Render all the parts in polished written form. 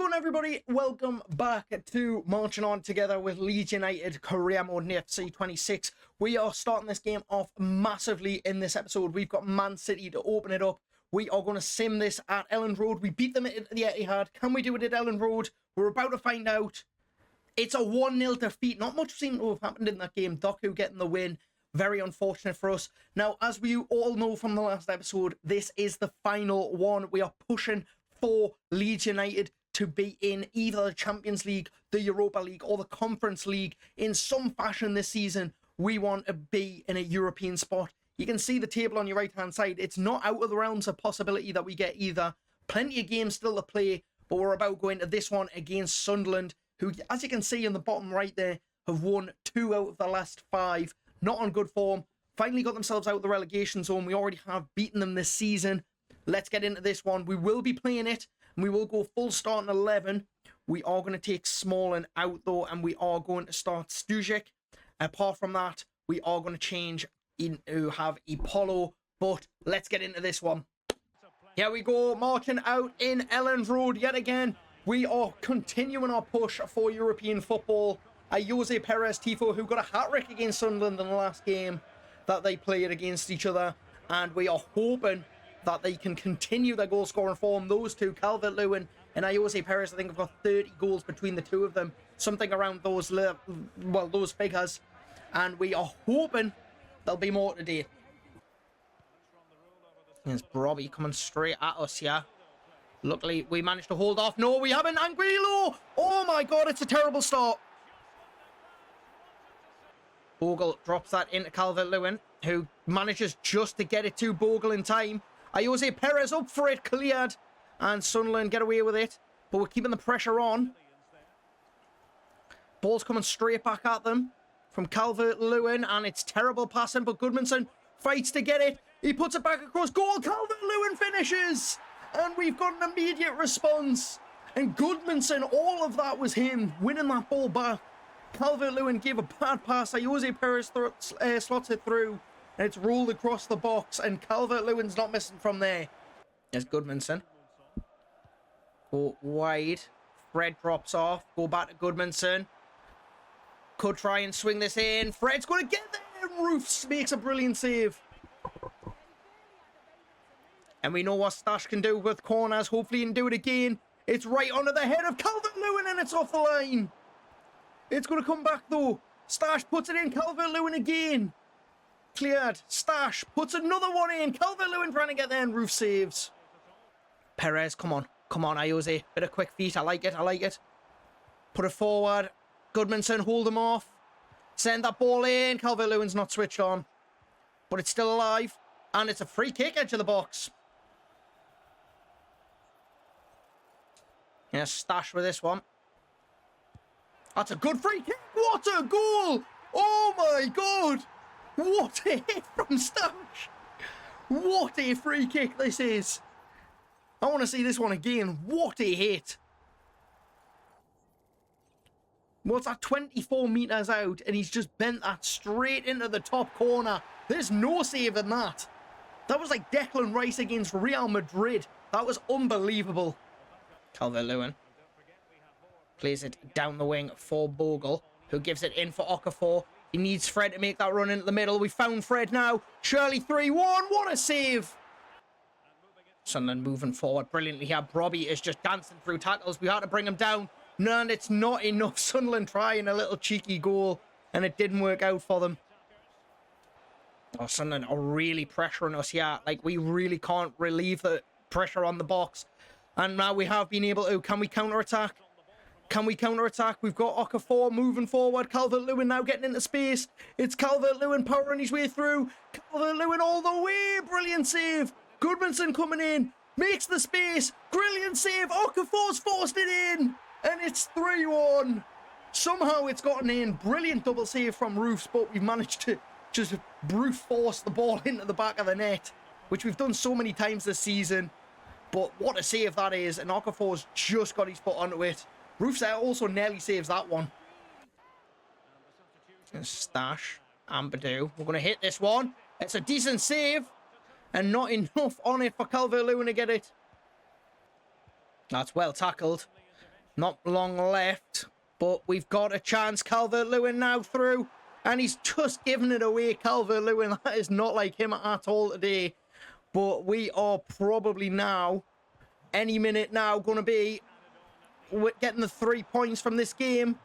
going, everybody? Welcome back to Marching On together with Leeds United career mode in EAFC 26. We are starting this game off massively in this episode. We've got Man City to open it up. We are going to sim this at Elland Road. We beat them at the Etihad. Can we do it at Elland Road? We're about to find out. It's a 1-0 defeat. Not much seemed to have happened in that game. Doku getting the win. Very unfortunate for us. Now, as we all know from the last episode, this is the final one. We are pushing for Leeds United to be in either the Champions League, the Europa League, or the Conference League in some fashion this season. We want to be in a European spot. You can see the table on your right-hand side. It's not out of the realms of possibility that we get either. Plenty of games still to play, but we're about going to this one against Sunderland, who, as you can see in the bottom right there, have won 2 out of the last 5. Not on good form. Finally got themselves out of the relegation zone. We already have beaten them this season. Let's get into this one. We will be playing it, and we will go full starting 11. We are going to take Smalling out, though, and we are going to start Stujic. Apart from that, we are going to change into have Apollo, but let's get into this one. Here we go, marching out in Elland Road yet again. We are continuing our push for European football. Jose Perez Tifo, who got a hat-trick against Sunderland in the last game that they played against each other, and we are hoping that they can continue their goal-scoring form. Those two, Calvert-Lewin and Jose Perez, I think have got 30 goals between the two of them. Something around those, those figures. And we are hoping there'll be more today. There's Robbie coming straight at us here. Luckily, we managed to hold off. No, we haven't. Anguilo! Oh my God, it's a terrible start. Bogle drops that into Calvert-Lewin, who manages just to get it to Bogle in time. Jose Perez up for it, cleared, and Sunderland get away with it, but we're keeping the pressure on. Ball's coming straight back at them from Calvert-Lewin, and it's terrible passing, but Goodmanson fights to get it. He puts it back across goal. Calvert-Lewin finishes, and we've got an immediate response. And Goodmanson, all of that was him winning that ball back. Calvert-Lewin gave a bad pass. Jose Perez slots it through. And it's rolled across the box, and Calvert-Lewin's not missing from there. There's Goodmanson. Go wide. Fred drops off. Go back to Goodmanson. Could try and swing this in. Fred's going to get there. Roofs makes a brilliant save. And we know what Stash can do with corners. Hopefully he can do it again. It's right onto the head of Calvert-Lewin, and it's off the line. It's going to come back, though. Stash puts it in. Calvert-Lewin again. Cleared. Stash puts another one in. Calvert-Lewin trying to get there, and Roof saves. Perez, come on. Come on, Jose. Bit of quick feet. I like it. I like it. Put it forward. Goodmanson, hold him off. Send that ball in. Calvert-Lewin's not switched on. But it's still alive. And it's a free kick edge of the box. Yeah, Stash with this one. That's a good free kick. What a goal. Oh, my God. What a hit from Stash. What a free kick this is. I want to see this one again. What a hit. What's that, 24 metres out, and he's just bent that straight into the top corner. There's no save in that. That was like Declan Rice against Real Madrid. That was unbelievable. Calvert-Lewin plays it down the wing for Bogle, who gives it in for Okafor. He needs Fred to make that run into the middle. We found Fred now. Shirley 3-1. What a save. Sunderland moving forward brilliantly here. Robbie is just dancing through tackles. We had to bring him down. No, and it's not enough. Sunderland trying a little cheeky goal, and it didn't work out for them. Oh, Sunderland are really pressuring us here. Like, we really can't relieve the pressure on the box. And now we have been able to. Can we counter-attack? Can we counter-attack? We've got Okafor moving forward. Calvert-Lewin now getting into space. It's Calvert-Lewin powering his way through. Calvert-Lewin all the way. Brilliant save. Goodmanson coming in. Makes the space. Brilliant save. Okafor's forced it in. And it's 3-1. Somehow it's gotten in. Brilliant double save from Roofs, but we've managed to just brute force the ball into the back of the net, which we've done so many times this season. But what a save that is. And Okafor's just got his foot onto it. Roofs also nearly saves that one. Stash and Badu. We're going to hit this one. It's a decent save. And not enough on it for Calvert-Lewin to get it. That's well tackled. Not long left, but we've got a chance. Calvert-Lewin now through, and he's just giving it away. Calvert-Lewin, that is not like him at all today. But we are probably now, any minute now, going to be getting the 3 points from this game.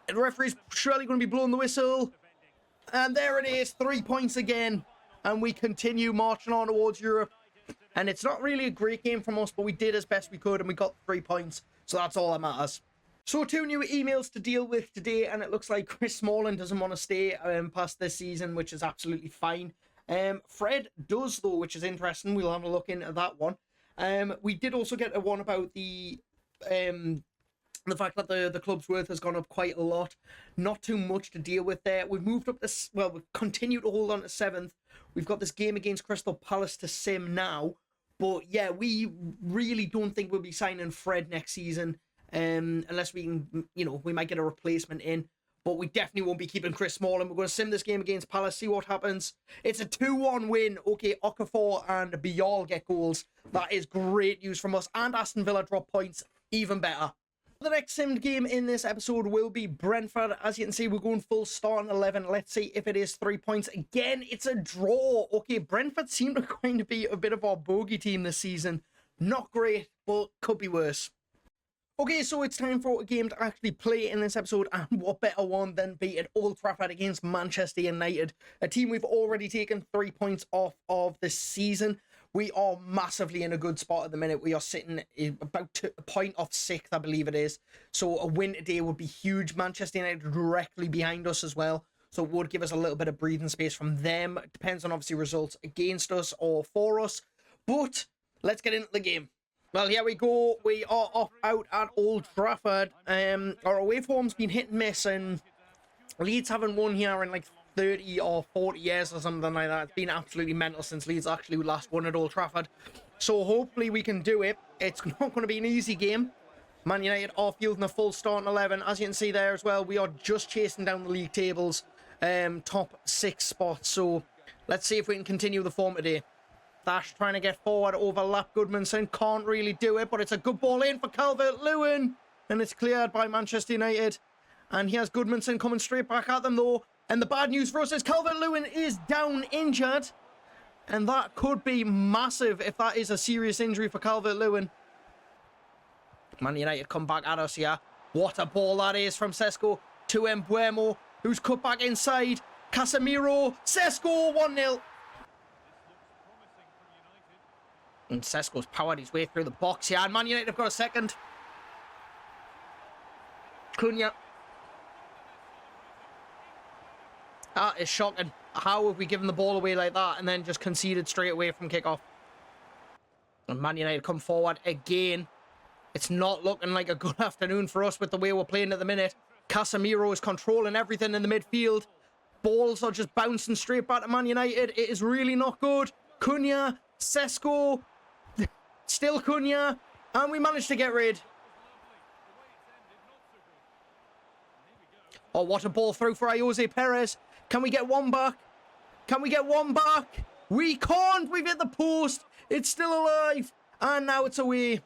The referee's surely going to be blowing the whistle. And there it is, 3 points again. And we continue marching on towards Europe. And it's not really a great game from us, but we did as best we could and we got 3 points. So that's all that matters. So 2 new emails to deal with today, and it looks like Chris Smalling doesn't want to stay past this season, which is absolutely fine. Fred does though, which is interesting. We'll have a look into that one. We did also get a one about the fact that the club's worth has gone up quite a lot. Not too much to deal with there. We've moved up this, well, we've continued to hold on to 7th. We've got this game against Crystal Palace to sim now. But yeah, we really don't think we'll be signing Fred next season. Unless we can, you know, we might get a replacement in. But we definitely won't be keeping Chris Smalling. We're going to sim this game against Palace, see what happens. It's a 2-1 win. Okay, Okafor and Bial get goals. That is great news from us. And Aston Villa drop points. Even better. The next simmed game in this episode will be Brentford. As you can see, we're going full starting 11. Let's see if it is 3 points. Again, it's a draw. Okay, Brentford seem to kind of be a bit of our bogey team this season. Not great, but could be worse. Okay, so it's time for a game to actually play in this episode, and what better one than be at Old Trafford against Manchester United, a team we've already taken 3 points off of this season. We are massively in a good spot at the minute. We are sitting about a point off 6th, I believe it is. So a win today would be huge. Manchester United directly behind us as well, so it would give us a little bit of breathing space from them. It depends on obviously results against us or for us, but let's get into the game. Well, here we go. We are off out at Old Trafford. Our away form's been hit and miss, and Leeds haven't won here in like 30 or 40 years or something like that. It's been absolutely mental since Leeds actually last won at Old Trafford. So hopefully we can do it. It's not going to be an easy game. Man United are fielding a full starting 11. As you can see there as well, we are just chasing down the league tables, top 6 spots. So let's see if we can continue the form today. Dash trying to get forward, overlap Goodmanson, can't really do it, but it's a good ball in for Calvert-Lewin, and it's cleared by Manchester United. And here's Goodmanson coming straight back at them though, and the bad news for us is Calvert-Lewin is down injured, and that could be massive if that is a serious injury for Calvert-Lewin. Man United come back at us here. What a ball that is from Sesko to Mbeumo, who's cut back inside. Casemiro, Sesko, 1-0. And Sesko's powered his way through the box here. And Man United have got a second. Cunha. That is shocking. How have we given the ball away like that and then just conceded straight away from kickoff? And Man United come forward again. It's not looking like a good afternoon for us with the way we're playing at the minute. Casemiro is controlling everything in the midfield. Balls are just bouncing straight back to Man United. It is really not good. Cunha, Sesko, still Cunha, and we managed to get rid. Oh, what a ball through for Jose Perez. Can we get one back? Can we get one back? We can't. We've hit the post. It's still alive. And now it's away.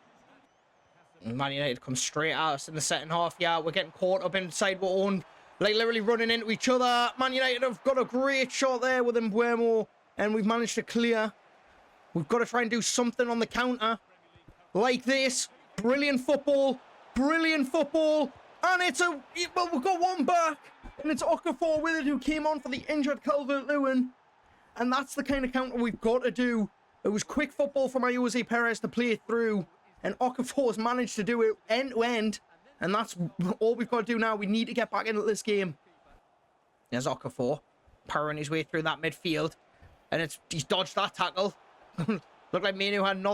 Man United come straight at us in the second half. Yeah, we're getting caught up inside our own, like literally running into each other. Man United have got a great shot there with Mbeumo, and we've managed to clear. We've got to try and do something on the counter. Like this. Brilliant football. Brilliant football. And it's a... Well, we've got one back. And it's Okafor with it who came on for the injured Calvert-Lewin. And that's the kind of counter we've got to do. It was quick football from Jose Perez to play it through. And Okafor's managed to do it end to end. And that's all we've got to do now. We need to get back into this game. There's Okafor. Powering his way through that midfield. And he's dodged that tackle. Looked like Manu had no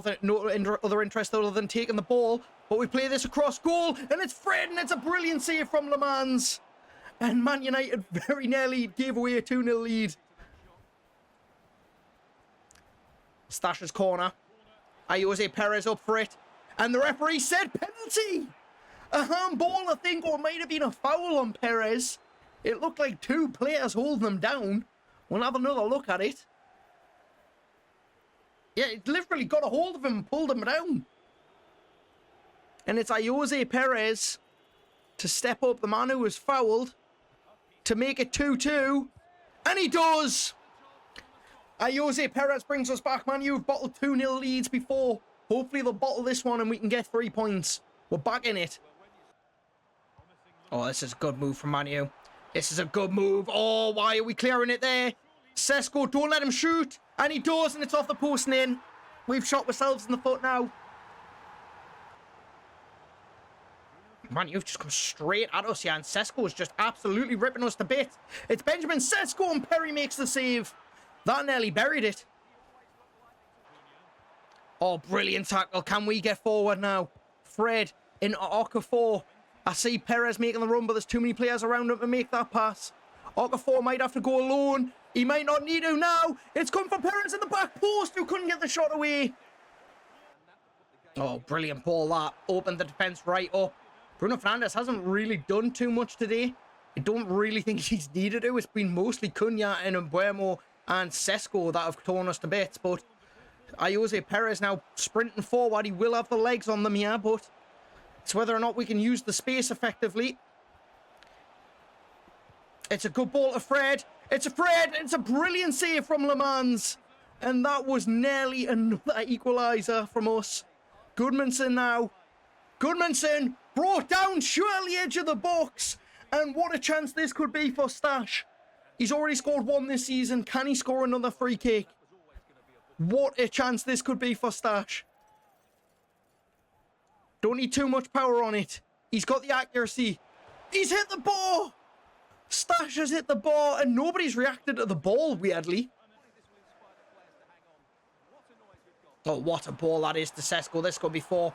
other interest other than taking the ball. But we play this across goal, and it's Fred, and it's a brilliant save from Le Mans. And Man United very nearly gave away a 2-0 lead. Stash's corner. Jose Perez up for it. And the referee said penalty. A handball, I think, or might have been a foul on Perez. It looked like 2 players holding them down. We'll have another look at it. Yeah, it literally got a hold of him and pulled him down. And it's Jose Perez to step up, the man who was fouled, to make it 2-2. And he does! Jose Perez brings us back. Man, you've bottled 2-0 leads before. Hopefully they'll bottle this one and we can get 3 points. We're back in it. Oh, this is a good move from Manu. This is a good move. Oh, why are we clearing it there? Sesko, don't let him shoot. And he does, and it's off the post and in. We've shot ourselves in the foot now. Man, you've just come straight at us here, and Sesko is just absolutely ripping us to bits. It's Benjamin Sesko, and Perry makes the save. That nearly buried it. Oh, brilliant tackle. Can we get forward now? Fred into Okafor. I see Perez making the run, but there's too many players around him to make that pass. Okafor might have to go alone. He might not need to now. It's come for Perez in the back post, who couldn't get the shot away. Oh, brilliant ball that. Opened the defence right up. Bruno Fernandes hasn't really done too much today. I don't really think he's needed to. It's been mostly Cunha and Mbuemo and Sesko that have torn us to bits. But Jose Perez now sprinting forward. He will have the legs on them here, but it's whether or not we can use the space effectively. It's a good ball to Fred. It's a Fred. It's a brilliant save from Le Mans. And that was nearly another equaliser from us. Goodmanson now. Goodmanson brought down surely edge of the box. And what a chance this could be for Stash. He's already scored one this season. Can he score another free kick? What a chance this could be for Stash. Don't need too much power on it. He's got the accuracy. He's hit the ball. Stash has hit the ball and nobody's reacted to the ball, weirdly. Oh, what a ball that is to Sesko. This could be 4.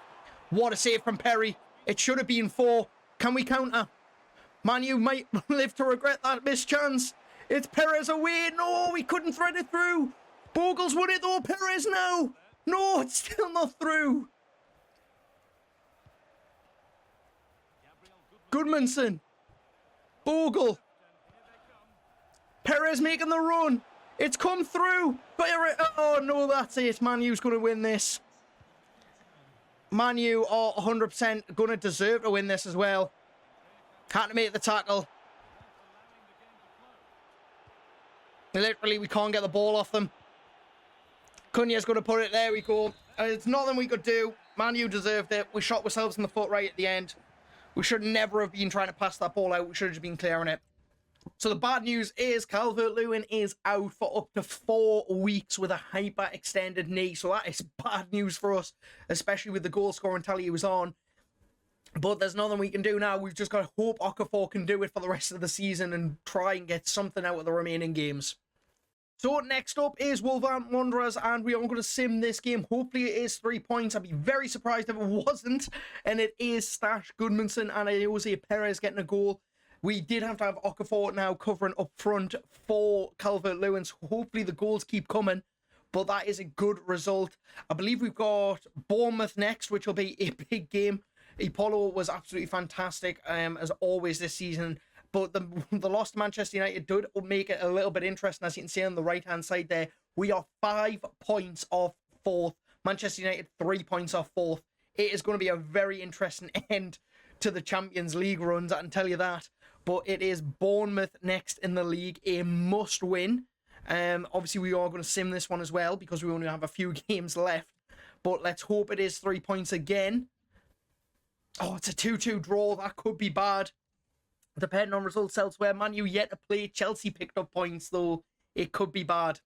What a save from Perry. It should have been 4. Can we counter? Manu might live to regret that missed chance. It's Perez away. No, we couldn't thread it through. Bogle's won it though. Perez now. No, it's still not through. Goodmanson. Bogle. Perez making the run. It's come through. Oh no, that's it. Manu's going to win this. Manu are 100% going to deserve to win this as well. Can't make the tackle. Literally, we can't get the ball off them. Cunha's going to put it. There we go. It's nothing we could do. Manu deserved it. We shot ourselves in the foot right at the end. We should never have been trying to pass that ball out. We should have just been clearing it. So the bad news is Calvert-Lewin is out for up to 4 weeks with a hyper-extended knee. So that is bad news for us, especially with the goal-scoring tally he was on. But there's nothing we can do now. We've just got to hope Okafor can do it for the rest of the season and try and get something out of the remaining games. So next up is Wolverhampton Wanderers, and we are going to sim this game. Hopefully it is 3 points. I'd be very surprised if it wasn't. And it is Stash, Goodmanson and Jose Perez getting a goal. We did have to have Okafor now covering up front for Calvert-Lewin, so hopefully the goals keep coming. But that is a good result. I believe we've got Bournemouth next, which will be a big game. Apollo was absolutely fantastic, as always this season. But the loss to Manchester United did make it a little bit interesting, as you can see on the right-hand side there. We are 5 points off 4th. Manchester United 3 points off 4th. It is going to be a very interesting end to the Champions League runs, I can tell you that. But it is Bournemouth next in the league, a must-win. Obviously, we are going to sim this one as well, because we only have a few games left. But let's hope it is 3 points again. Oh, it's a 2-2 draw. That could be bad. Depending on results elsewhere. Man U yet to play. Chelsea picked up points, though. It could be bad.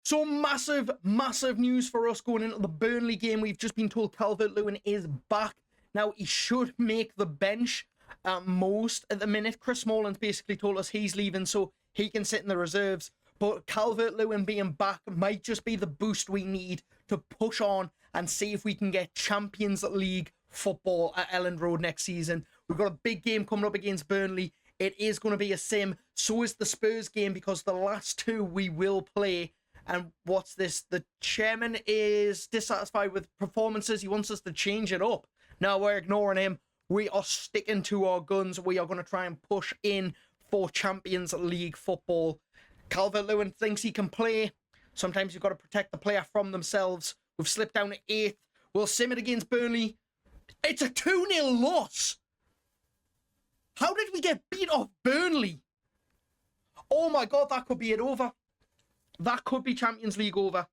So massive, massive news for us going into the Burnley game. We've just been told Calvert-Lewin is back. Now, he should make the bench at most at the minute. Chris Smalling's basically told us he's leaving, so he can sit in the reserves. But Calvert-Lewin being back might just be the boost we need to push on and see if we can get Champions League football at Elland Road next season. We've got a big game coming up against Burnley. It is going to be a sim. So is the Spurs game, because the last 2 we will play. And what's this? The chairman is dissatisfied with performances. He wants us to change it up. Now we're ignoring him. We are sticking to our guns. We are going to try and push in for Champions League football. Calvert-Lewin thinks he can play. Sometimes you've got to protect the player from themselves. We've slipped down to 8th. We'll sim it against Burnley. It's a 2-0 loss. How did we get beat off Burnley? Oh my God, that could be it over. That could be Champions League over.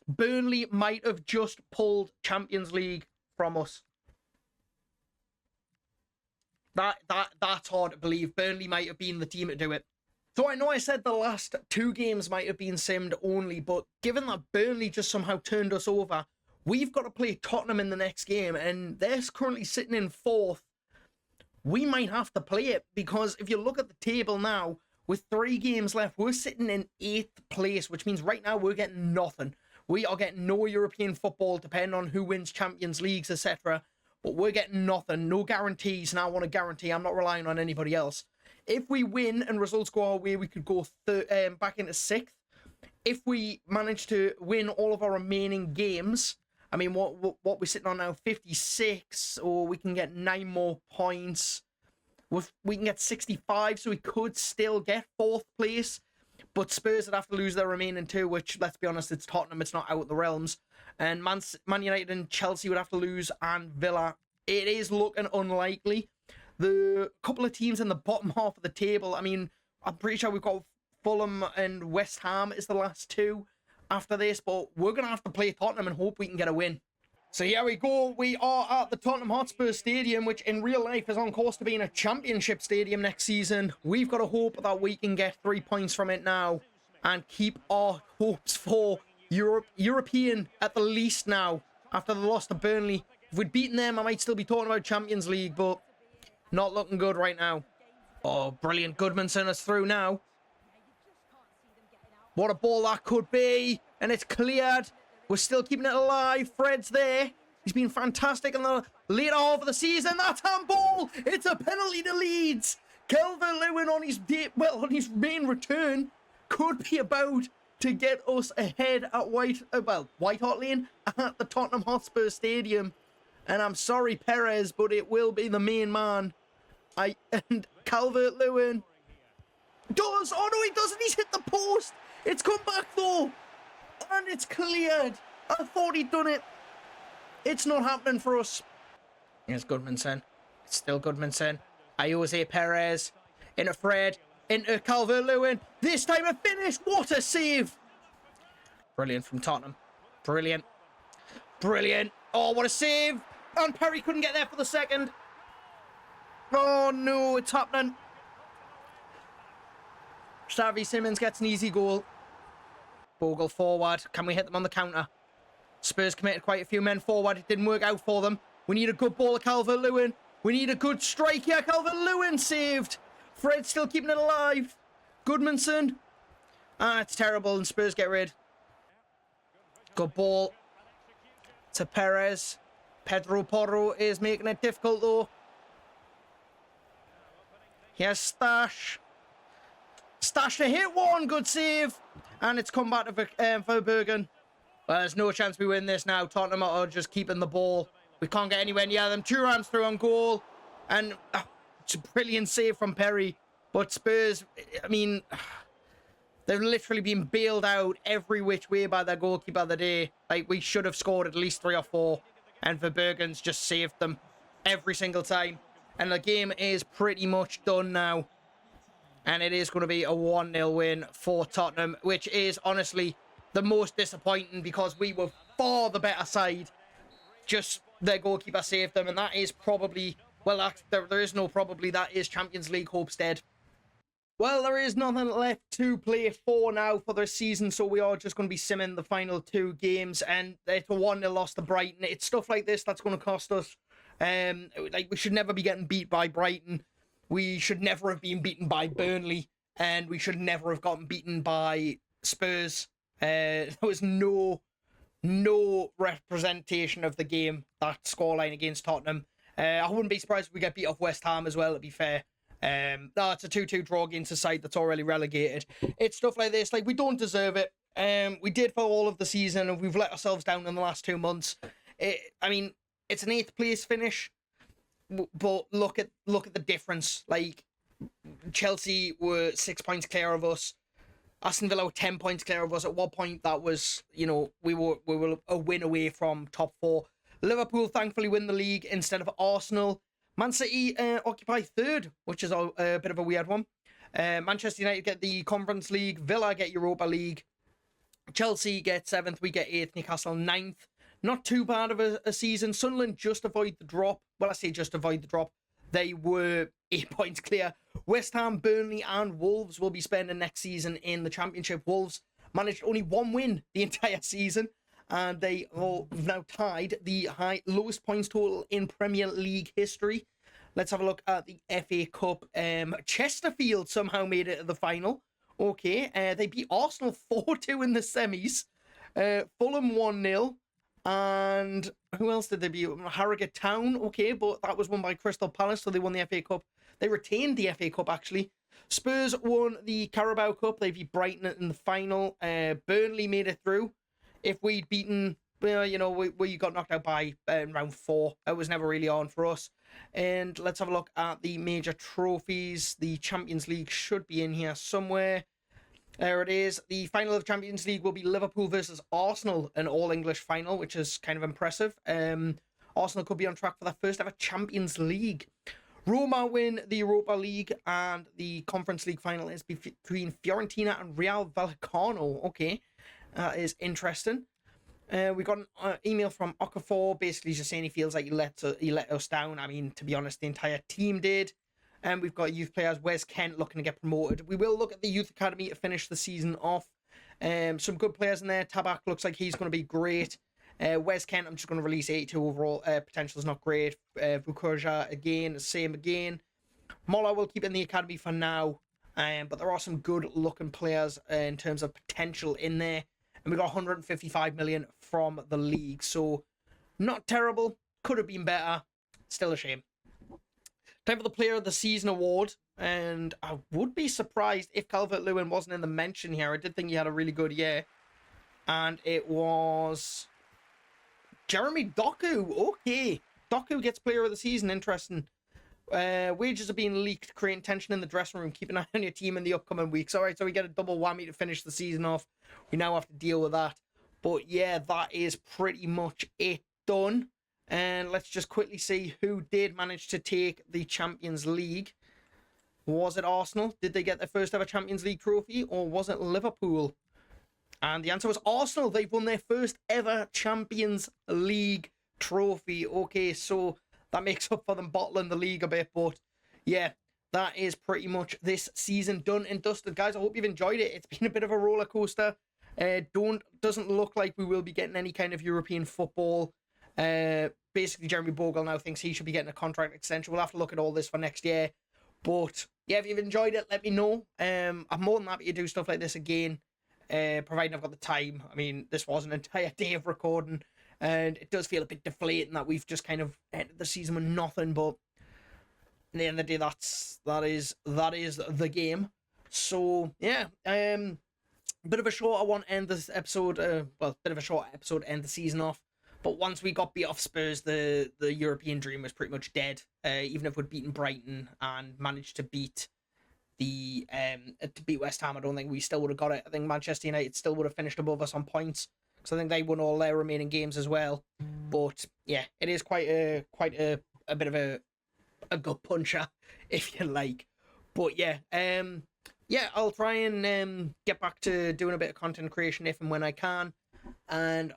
Burnley might have just pulled Champions League from us. That's hard to believe. Burnley might have been the team to do it. So I know I said the last 2 games might have been simmed only, but given that Burnley just somehow turned us over, we've got to play Tottenham in the next game, and they're currently sitting in 4th. We might have to play it, because if you look at the table now, with 3 games left, we're sitting in 8th place, which means right now we're getting nothing. We are getting no European football, depending on who wins Champions Leagues, etc. But we're getting nothing, no guarantees, and I want to guarantee I'm not relying on anybody else. If we win and results go our way, we could go back into 6th. If we manage to win all of our remaining games, I mean, what we're sitting on now, 56, or we can get 9 more points. We can get 65, so we could still get 4th place. But Spurs would have to lose their remaining 2, which, let's be honest, it's Tottenham. It's not out of the realms. And Man United and Chelsea would have to lose, and Villa. It is looking unlikely. The couple of teams in the bottom half of the table, I mean, I'm pretty sure we've got Fulham and West Ham is the last 2 after this, but we're going to have to play Tottenham and hope we can get a win. So here we go. We are at the Tottenham Hotspur Stadium, which in real life is on course to being a championship stadium next season. We've got to hope that we can get 3 points from it now and keep our hopes for European at the least now after the loss to Burnley. If we'd beaten them, I might still be talking about Champions League, but not looking good right now. Oh, brilliant. Goodmanson is through now. What a ball that could be. And it's cleared. We're still keeping it alive. Fred's there. He's been fantastic in the later half of the season. That's handball. It's a penalty to Leeds. Calvert-Lewin on his main return could be about to get us ahead at White Hart Lane at the Tottenham Hotspur Stadium. And I'm sorry, Perez, but it will be the main man. And Calvert-Lewin does. Oh no, he doesn't. He's hit the post. It's come back though. And it's cleared. I thought he'd done it. It's not happening for us. Here's Goodmanson. It's still Goodmanson. Jose Perez. Into Fred. Into Calvert-Lewin. This time a finish. What a save. Brilliant from Tottenham. Brilliant. Brilliant. Oh, what a save. And Perry couldn't get there for the second. Oh, no. It's happening. Xavi Simons gets an easy goal. Bogle forward. Can we hit them on the counter? Spurs committed quite a few men forward. It didn't work out for them. We need a good ball to Calvert-Lewin. We need a good strike here. Calvert-Lewin saved. Fred still keeping it alive. Goodmanson. Ah, it's terrible. And Spurs get rid. Good ball to Perez. Pedro Porro is making it difficult though. Here's Stash. Stash to hit one. Good save. And it's come back to Verbergen. Well, there's no chance we win this now. Tottenham are just keeping the ball. We can't get anywhere near them. Thuram's through on goal. And it's a brilliant save from Perry. But Spurs, I mean, they've literally been bailed out every which way by their goalkeeper of the day. Like, we should have scored at least 3 or 4. And Verbergen's just saved them every single time. And the game is pretty much done now. And it is going to be a 1-0 win for Tottenham, which is honestly the most disappointing because we were far the better side. Just their goalkeeper saved them, and that is probably, well, there is no probably, that is Champions League hopes dead. Well, there is nothing left to play for now for the season, so we are just going to be simming the final 2 games, and it's a 1-0 loss to Brighton. It's stuff like this that's going to cost us. Like, we should never be getting beat by Brighton. We should never have been beaten by Burnley, and we should never have gotten beaten by Spurs. There was no representation of the game, that scoreline against Tottenham. I wouldn't be surprised if we get beat off West Ham as well, to be fair. No, it's a 2-2 draw against a side that's already relegated. It's stuff like this. Like, we don't deserve it. We did for all of the season, and we've let ourselves down in the last 2 months. I mean, it's an 8th place finish. But look at the difference. Like, Chelsea were 6 points clear of us. Aston Villa were 10 points clear of us. At one point, that was, you know, we were a win away from top 4. Liverpool thankfully win the league instead of Arsenal. Man City occupy 3rd, which is a bit of a weird one. Manchester United get the Conference League. Villa get Europa League. Chelsea get 7th. We get 8th. Newcastle 9th. Not too bad of a season. Sunderland just avoid the drop. Well, I say just avoid the drop. They were 8 points clear. West Ham, Burnley and Wolves will be spending next season in the Championship. Wolves managed only 1 win the entire season, and they have now tied the lowest points total in Premier League history. Let's have a look at the FA Cup. Chesterfield somehow made it to the final. Okay, they beat Arsenal 4-2 in the semis. Fulham 1-0. And who else did they beat? Harrogate Town. Okay, but that was won by Crystal Palace, so they won the FA Cup. They retained the FA Cup, actually. Spurs won the Carabao Cup. They beat Brighton in the final. Burnley made it through. If we'd beaten, you know, we got knocked out by round 4. It was never really on for us. And let's have a look at the major trophies. The Champions League should be in here somewhere. There it is. The final of the Champions League will be Liverpool versus Arsenal, an all-English final, which is kind of impressive. Arsenal could be on track for their first ever Champions League. Roma win the Europa League, and the Conference League final is between Fiorentina and Real Vallecano. Okay, that is interesting. We got an email from Okafor, basically just saying he feels like he let us down. I mean, to be honest, the entire team did. And we've got youth players. Wes Kent looking to get promoted. We will look at the youth academy to finish the season off. Some good players in there. Tabak looks like he's going to be great. Wes Kent, I'm just going to release 82 overall. Potential is not great. Vukoja again, same again. Mola will keep in the academy for now. But there are some good looking players in terms of potential in there. And we got 155 million from the league. So not terrible. Could have been better. Still a shame. Time for the Player of the Season award, and I would be surprised if Calvert-Lewin wasn't in the mention here. I did think he had a really good year, and it was Jeremy Doku. Okay, Doku gets Player of the Season. Interesting. Wages are being leaked, creating tension in the dressing room. Keep an eye on your team in the upcoming weeks. All right, so we get a double whammy to finish the season off. We now have to deal with that. But yeah, that is pretty much it done. And let's just quickly see who did manage to take the Champions League. Was it Arsenal? Did they get their first ever Champions League trophy? Or was it Liverpool? And the answer was Arsenal. They've won their first ever Champions League trophy. Okay, so that makes up for them bottling the league a bit. But yeah, that is pretty much this season done and dusted. Guys, I hope you've enjoyed it. It's been a bit of a roller coaster. Doesn't look like we will be getting any kind of European football. Basically, Jeremy Bogle now thinks he should be getting a contract extension. We'll have to look at all this for next year. But yeah, if you've enjoyed it, let me know. I'm more than happy to do stuff like this again, providing I've got the time. I mean, this was an entire day of recording, and it does feel a bit deflating that we've just kind of ended the season with nothing. But at the end of the day, that is the game. So yeah, bit of a shorter one end this episode. Bit of a shorter episode end the season off. But once we got beat off Spurs, the European dream was pretty much dead. Even if we'd beaten Brighton and managed to beat West Ham, I don't think we still would have got it. I think Manchester United still would have finished above us on points, because I think they won all their remaining games as well. But yeah, it is quite a bit of a gut puncher, if you like. But yeah, I'll try and get back to doing a bit of content creation if and when I can. And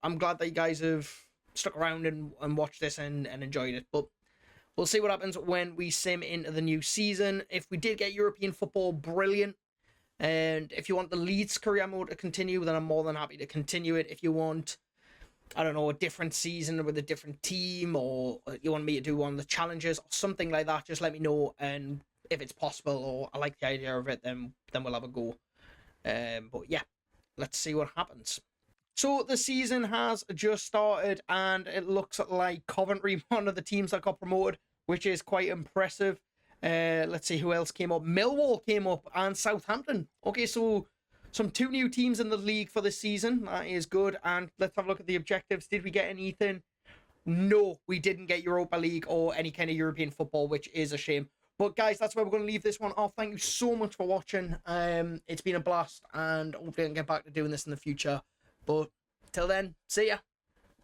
I'm glad that you guys have stuck around and watched this and enjoyed it. But we'll see what happens when we sim into the new season. If we did get European football, brilliant. And if you want the Leeds career mode to continue, then I'm more than happy to continue it. If you want, I don't know, a different season with a different team, or you want me to do one of the challenges or something like that, just let me know. And if it's possible, or I like the idea of it, then we'll have a go. But yeah, let's see what happens. So the season has just started, and it looks like Coventry, one of the teams that got promoted, which is quite impressive. Let's see who else came up. Millwall came up, and Southampton. Okay, so some 2 new teams in the league for this season. That is good. And let's have a look at the objectives. Did we get anything? No, we didn't get Europa League or any kind of European football, which is a shame. But guys, that's where we're going to leave this one off. Thank you so much for watching. It's been a blast, and hopefully I can get back to doing this in the future. But till then, see ya.